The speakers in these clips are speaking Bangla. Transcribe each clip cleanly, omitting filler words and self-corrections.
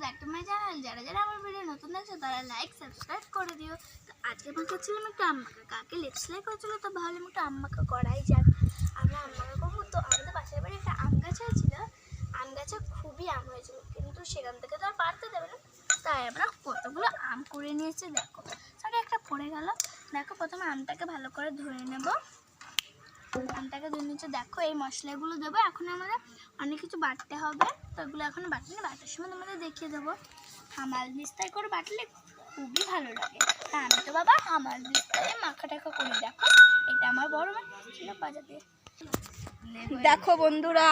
Back to my channel. যারা যারা আমার ভিডিও নতুন দেখছো তারা লাইক সাবস্ক্রাইব করে দিও। তো আজকে আমি করছিলাম একটু আম্মাকা, কাকে লিপস লাইক হয়েছিল, তো ভাবলাম একটু আম্মাকা করাই যাক। আমরা আম্মাকা করবো। তো আমাদের পাশের বাড়ি একটা আম গাছ হয়েছিল, আম গাছে খুবই আম হয়েছিল, কিন্তু সেখান থেকে তো আর পারতে দেবে না, তাই আমরা কতগুলো আম কুড়িয়ে নিয়েছি। দেখো সরি একটা পড়ে গেল। দেখো প্রথমে আমটাকে ভালো করে ধুয়ে নেব। আমটাকে ধুয়ে নিচ্ছে। দেখো এই মশলাগুলো দেবো। এখন আমাদের অনেক কিছু বাটতে হবে, তো এগুলো এখন বাটলে বাটার সময় তোমাদের দেখিয়ে দেবো। হামাল দিস্তায় করে বাটলে খুবই ভালো লাগে। তা আমি তো বাবা হামাল দিস্তায় মাখা টাখা করি। দেখো এটা আমার বড় মা ছিল বাজাতে। দেখো বন্ধুরা,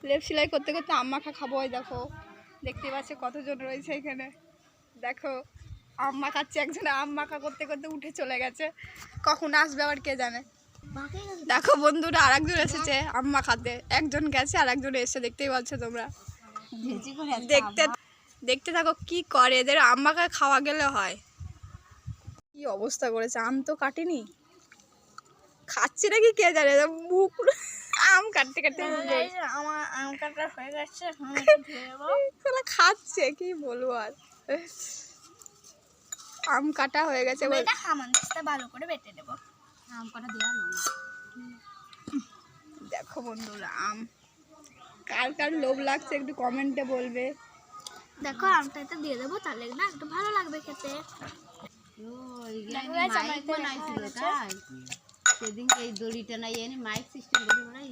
লেপ সেলাই করতে করতে আম মাখা খাবো। ওই দেখো দেখতে পাচ্ছ কতজন রয়েছে এখানে। দেখো আম মাখাচ্ছে, একজনে আম মাখা করতে করতে উঠে চলে গেছে, কখন আসবে আবার কে জানে। দেখো বন্ধুরা, আরেকজন এসেছে আম মাখাতে, একজন গেছে আর একজন এসে, দেখতেই পাচ্ছ তোমরা। দেখতে দেখতে থাকো কি করে এদের। আম মাখা খাওয়া গেলে হয়। কি অবস্থা করেছে, আম তো কাটেনি, খাচ্ছে নাকি কে জানে। মুখ আম কাটতে কাটতে আমার আম কাটা হয়ে গেছে, খাচ্ছে, কি বলবো আর। আম কাটা হয়ে গেছে, এটা হামান দিস্তা ভালো করে বেটে দেবো। আম কাটা দেওয়া না। দেখো বন্ধুরা, আম কার কার লোভ লাগছে একটু কমেন্টে বলবে। দেখো আমটা এটা দিয়ে দেবো, তাহলে না একটু ভালো লাগবে খেতে। সেদিন এই দড়িটা নাই এনে মাইক সিস্টেম করে বানাই।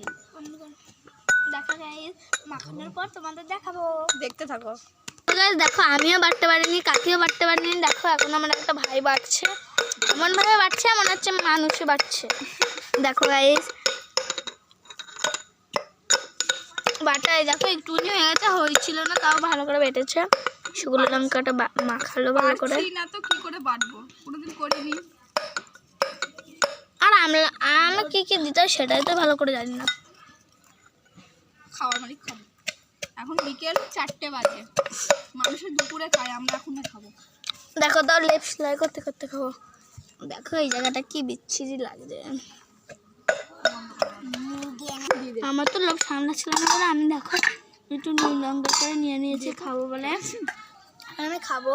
দেখো গাইস, মাখানোর পর তোমাদের দেখাবো, দেখতে থাকো। দেখো আমিও বাটতে পারিনি, কাকিও বাটতে পারিনি। দেখো এখন আমার একটা ভাই বাটছে, এমন ভাবে বাটছে মনে হচ্ছে মানুষই বাটছে। দেখো গাইস বাটাই দেখো একটুখানি হয়ে গেছে, হয়েছিল না, তাও ভালো করে বেটেছে। শুকনো লঙ্কাটা মাখালো ভালো করে। না তো কি করে বাটবো, কোনোদিন করিনি। আর আমরা কি কি দিতে হয় সেটাই তো ভালো করে জানি না। খাওয়ার মালিক খাবো। এখন বিকেল 4টে বাজে, মানুষের দুপুরে খায়, আমরা এখনো খাবো। দেখো তাও লেপ সেলাই করতে করতে খাবো। দেখো এই জায়গাটা কি বিচ্ছিরি লাগছে। আমার তো লোক সামনে ছিল না বলে আমি দেখো একটু নুন লঙ্কা করে নিয়ে নিয়েছি খাবো বলে। আমি খাবো।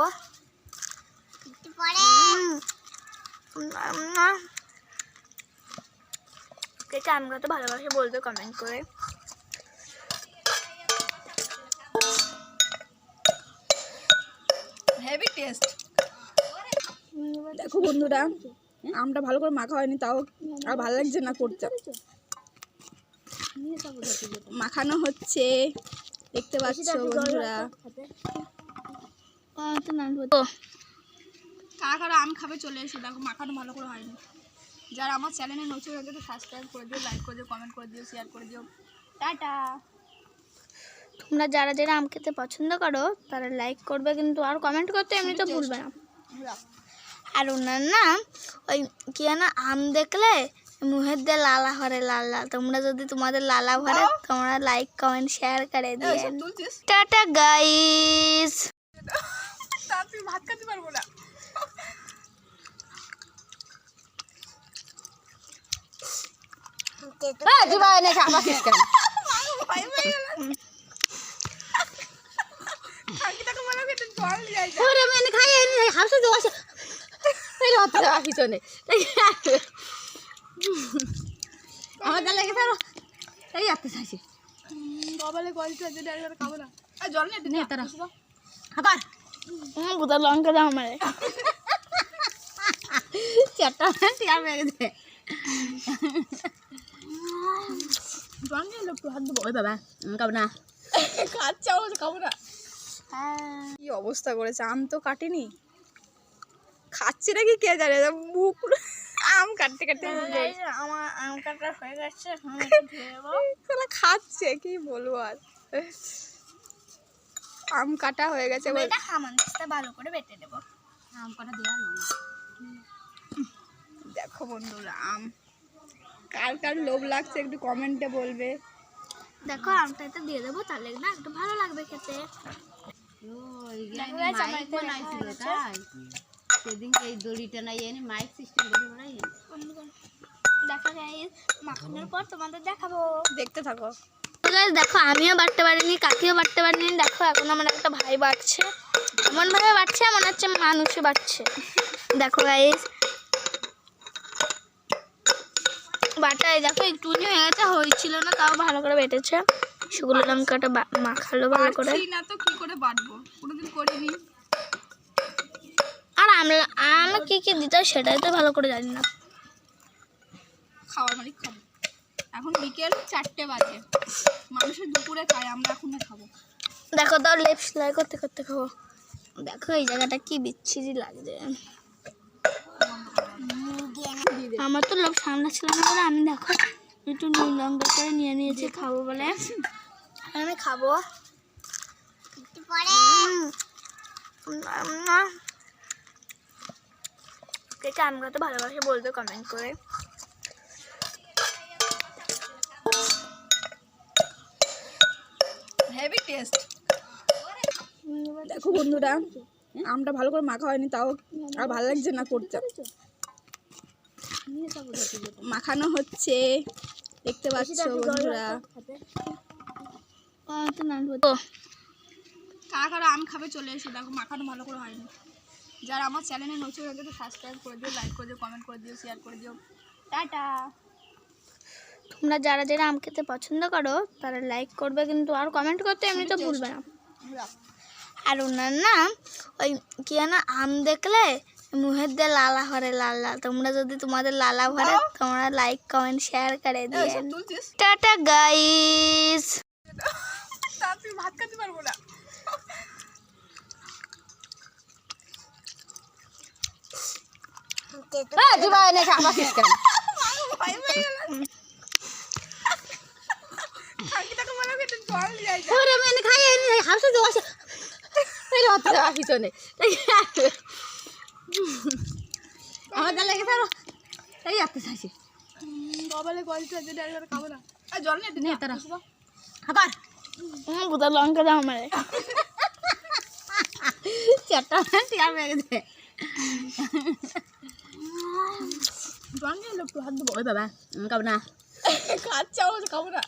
কে কে আম খেতে ভালোবাসে বলবে কমেন্ট করে। Heavy taste. দেখো বন্ধুরা, আমটা ভালো করে মাখা হয়নি, তাও আর ভালো লাগছে না করতে। মাখানো হচ্ছে, দেখতে পাচ্ছ বন্ধুরা। কারা কারা আম খাবে চলে এসো। দেখো মাখানো ভালো করে হয়নি। যারা আমার চ্যানেলে নতুন হয়ে গেছে সাবস্ক্রাইব করে দিও, লাইক করে দিও, কমেন্ট করে দিও, শেয়ার করে দিও। টাটা। তোমরা যারা যারা আম খেতে পছন্দ করো তারা লাইক করবে কিন্তু, আর কমেন্ট করতে এমনি তো ভুলবে না। আর ওনার না ওই কি না আম দেখলে মুহের দিয়ে লালা ভরে, লাল লাল। তোমরা যদি তোমাদের লালা ভরে তোমরা লাইক কমেন্ট শেয়ার করে দিও। Tata guys. তুই ভাত খেতে পারবো না। লঙ্কা দাও আমার কি অবস্থা করেছে, আম তো কাটেনি, খাচ্ছে নাকি কে জানে। মুখ আম কাটতে কাটতে আমার আম কাটা হয়ে গেছে, খাচ্ছে, কি বলবো আর। আম কাটা হয়ে গেছে, এটা হামান দিস্তা ভালো করে বেটে দেবো। আম কাটা দেওয়া না। দেখো বন্ধুরা, আম কার কার লোভ লাগছে একটু কমেন্টে বলবে। দেখো আমটা এটা দিয়ে দেবো, তাহলে না একটু ভালো লাগবে খেতে। সেদিন এই দড়িটা নাই এনে মাইক সিস্টেম করে বানাই। দেখো গাইস, মাখানোর পর তোমাদের দেখাবো, দেখতে থাকো। দেখো আমিও বাটতে পারিনি, কাকিও বাটতে পারিনি। দেখো এখন আমার একটা ভাই বাটছে, এমনভাবে বাড়ছে মনে হচ্ছে মানুষে বাড়ছে। দেখো গাইস বাটায় দেখো একটুখানি হয়ে গেছে, হয়েছিল না তাও ভালো করে বেটেছে। শুকনো লঙ্কাটা মাখালো ভালো করে। পারছি না তো কি করে বাটবো, কোনোদিন করিনি। আর আমি কি কি দিতে হয় সেটাই তো ভালো করে জানি না। খাওয়ার মালিক খাবো। এখন বিকেল 4টে বাজে, মানুষের দুপুরে খায়, আমরা এখন খাবো। দেখো তাও লেপ সেলাই করতে করতে খাবো। দেখো এই জায়গাটা কি বিচ্ছিরি লাগছে। আমার তো লোভ সামনে ছিল না বলে আমি দেখো একটু নুন লঙ্কা করে নিয়ে নিয়েছি খাবো বলে। আমি খাবো কে কে আম খেতে ভালোবাসে বলবে কমেন্ট করে। Heavy taste. দেখো বন্ধুরা, আমটা ভালো করে মাখা হয়নি, তাও আর ভালো লাগছে না করতে। মাখানো হচ্ছে, দেখতে পাচ্ছ বন্ধুরা। কারা কারা আম খাবে চলে এসে দেখো, মাখানো ভালো করে হয়নি। যারা আমার চ্যানেলে নতুন হয়ে গেছে সাবস্ক্রাইব করে দিও, লাইক করে দিও, কমেন্ট করে দিও, শেয়ার করে দিও। টাটা। তোমরা যারা যারা আম খেতে পছন্দ করো তারা লাইক করবে কিন্তু, আর কমেন্ট করতে এমনি তো ভুলবে না। আর ওনার না ওই কি না আম দেখলে মুহের দিয়ে লালা ভরে লাল লাল। তোমরা যদি তোমাদের লালা ভরে তোমরা লাইক কমেন্ট শেয়ার করে দিও। Tata guys. তুই ভাত খেতে পারবো না। জল নিয়ে তারা বুধা লঙ্কা দাও আমার। জল নিয়ে লোক হাত দেবো। ওই বাবা খাবো না। খাচ্ছা খাবো না।